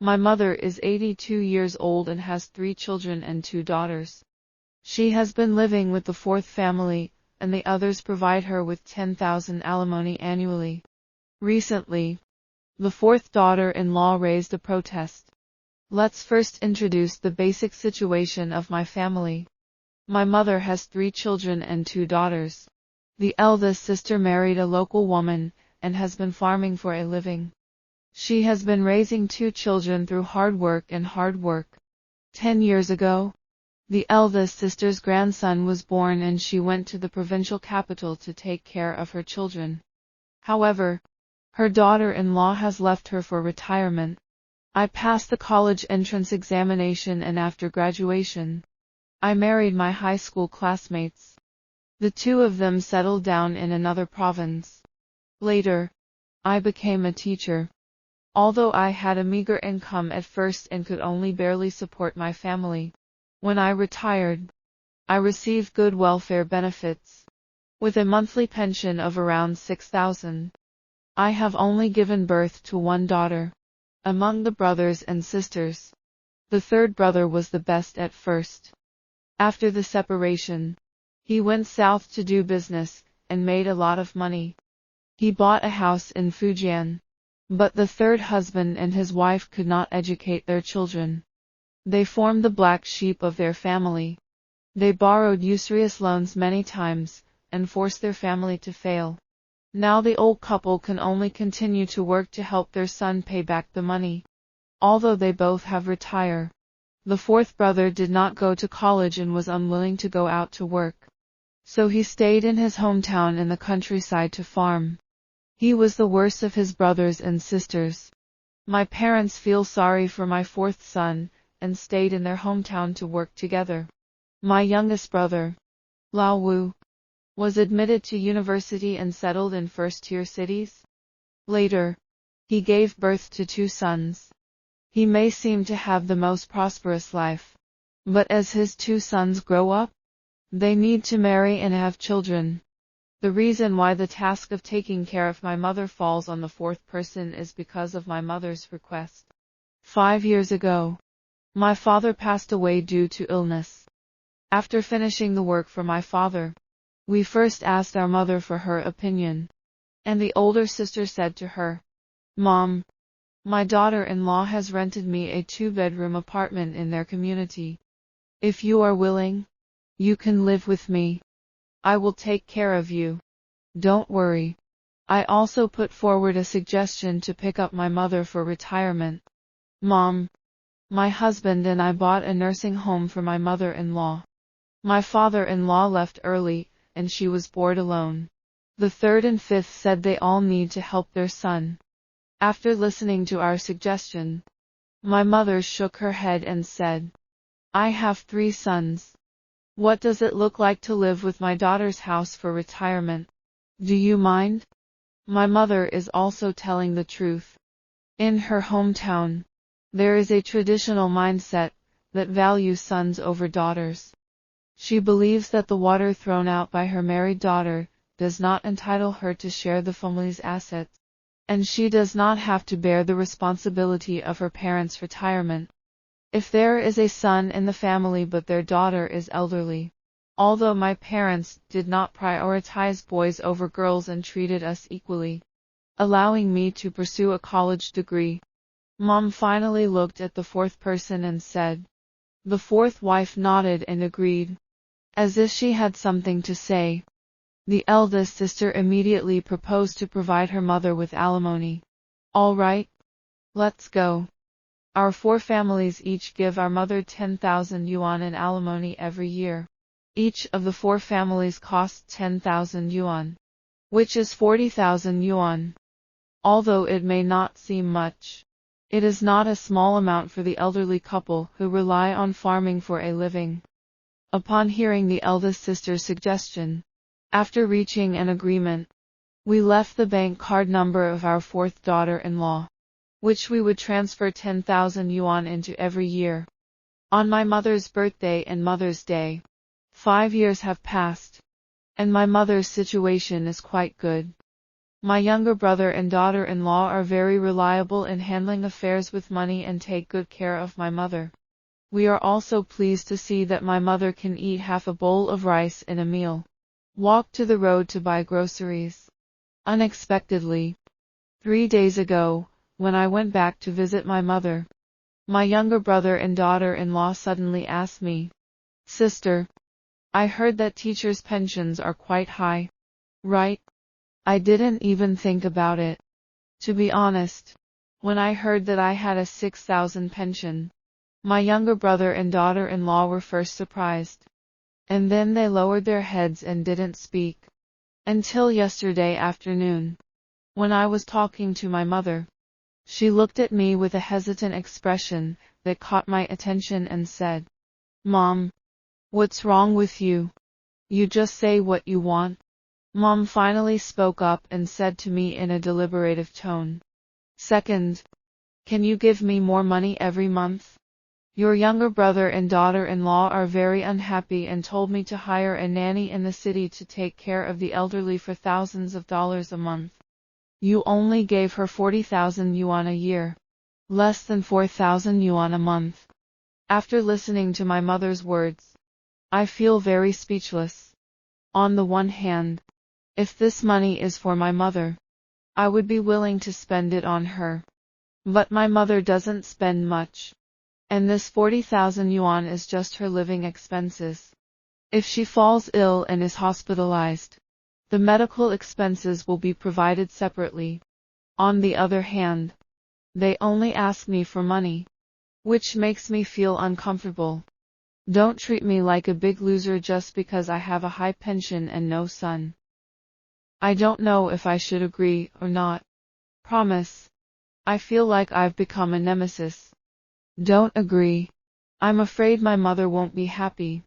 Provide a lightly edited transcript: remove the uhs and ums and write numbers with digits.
My mother is 82 years old and has 3 children and 2 daughters. She has been living with the fourth family, and the others provide her with 10,000 alimony annually. Recently, the fourth daughter-in-law raised a protest. Let's first introduce the basic situation of my family. My mother has 3 children and 2 daughters. The eldest sister married a local woman and has been farming for a living. She has been raising 2 children through hard work. 10 years ago, the eldest sister's grandson was born and she went to the provincial capital to take care of her children. However, her daughter-in-law has left her for retirement. I passed the college entrance examination and after graduation, I married my high school classmates. The 2 of them settled down in another province. Later, I became a teacher. Although I had a meager income at first and could only barely support my family, when I retired, I received good welfare benefits. With a monthly pension of around 6,000. I have only given birth to 1 daughter. Among the brothers and sisters, the third brother was the best at first. After the separation, he went south to do business and made a lot of money. He bought a house in Fujian. But the third husband and his wife could not educate their children. They formed the black sheep of their family. They borrowed usurious loans many times and forced their family to fail. Now the old couple can only continue to work to help their son pay back the money. Although they both have retired, the fourth brother did not go to college and was unwilling to go out to work. So he stayed in his hometown in the countryside to farm. He was the worst of his brothers and sisters. My parents feel sorry for my fourth son and stayed in their hometown to work together. My youngest brother, Lao Wu, was admitted to university and settled in first-tier cities. Later, he gave birth to 2 sons. He may seem to have the most prosperous life, but as his 2 sons grow up, they need to marry and have children. The reason why the task of taking care of my mother falls on the fourth person is because of my mother's request. 5 years ago, my father passed away due to illness. After finishing the work for my father, we first asked our mother for her opinion. And the older sister said to her, "Mom, my daughter-in-law has rented me a 2-bedroom apartment in their community. If you are willing, you can live with me. I will take care of you. Don't worry." I also put forward a suggestion to pick up my mother for retirement. "Mom, my husband and I bought a nursing home for my mother-in-law. My father-in-law left early, and she was bored alone. The third and fifth said they all need to help their son." After listening to our suggestion, my mother shook her head and said, "I have 3 sons. What does it look like to live with my daughter's house for retirement? Do you mind?" My mother is also telling the truth. In her hometown, there is a traditional mindset that values sons over daughters. She believes that the water thrown out by her married daughter does not entitle her to share the family's assets, and she does not have to bear the responsibility of her parents' retirement. If there is a son in the family but their daughter is elderly, although my parents did not prioritize boys over girls and treated us equally, allowing me to pursue a college degree, Mom finally looked at the fourth person and said. The fourth wife nodded and agreed, as if she had something to say. The eldest sister immediately proposed to provide her mother with alimony. "All right, let's go. Our 4 families each give our mother 10,000 yuan in alimony every year. Each of the 4 families costs 10,000 yuan, which is 40,000 yuan. Although it may not seem much, it is not a small amount for the elderly couple who rely on farming for a living." Upon hearing the eldest sister's suggestion, after reaching an agreement, we left the bank card number of our 4th daughter-in-law, which we would transfer 10,000 yuan into every year. On my mother's birthday and Mother's Day, 5 years have passed, and my mother's situation is quite good. My younger brother and daughter-in-law are very reliable in handling affairs with money and take good care of my mother. We are also pleased to see that my mother can eat half a bowl of rice in a meal. Walk to the road to buy groceries. Unexpectedly, 3 days ago, when I went back to visit my mother, my younger brother and daughter-in-law suddenly asked me, "Sister, I heard that teachers' pensions are quite high, right?" I didn't even think about it. To be honest, when I heard that I had a 6,000 pension, my younger brother and daughter-in-law were first surprised. And then they lowered their heads and didn't speak. Until yesterday afternoon, when I was talking to my mother. She looked at me with a hesitant expression that caught my attention and said, "Mom, what's wrong with you? You just say what you want." Mom finally spoke up and said to me in a deliberative tone, "Second, can you give me more money every month? Your younger brother and daughter-in-law are very unhappy and told me to hire a nanny in the city to take care of the elderly for thousands of dollars a month. You only gave her 40,000 yuan a year, less than 4,000 yuan a month." After listening to my mother's words, I feel very speechless. On the one hand, if this money is for my mother, I would be willing to spend it on her. But my mother doesn't spend much, and this 40,000 yuan is just her living expenses. If she falls ill and is hospitalized, the medical expenses will be provided separately. On the other hand, they only ask me for money, which makes me feel uncomfortable. Don't treat me like a big loser just because I have a high pension and no son. I don't know if I should agree or not. Promise. I feel like I've become a nemesis. Don't agree. I'm afraid my mother won't be happy.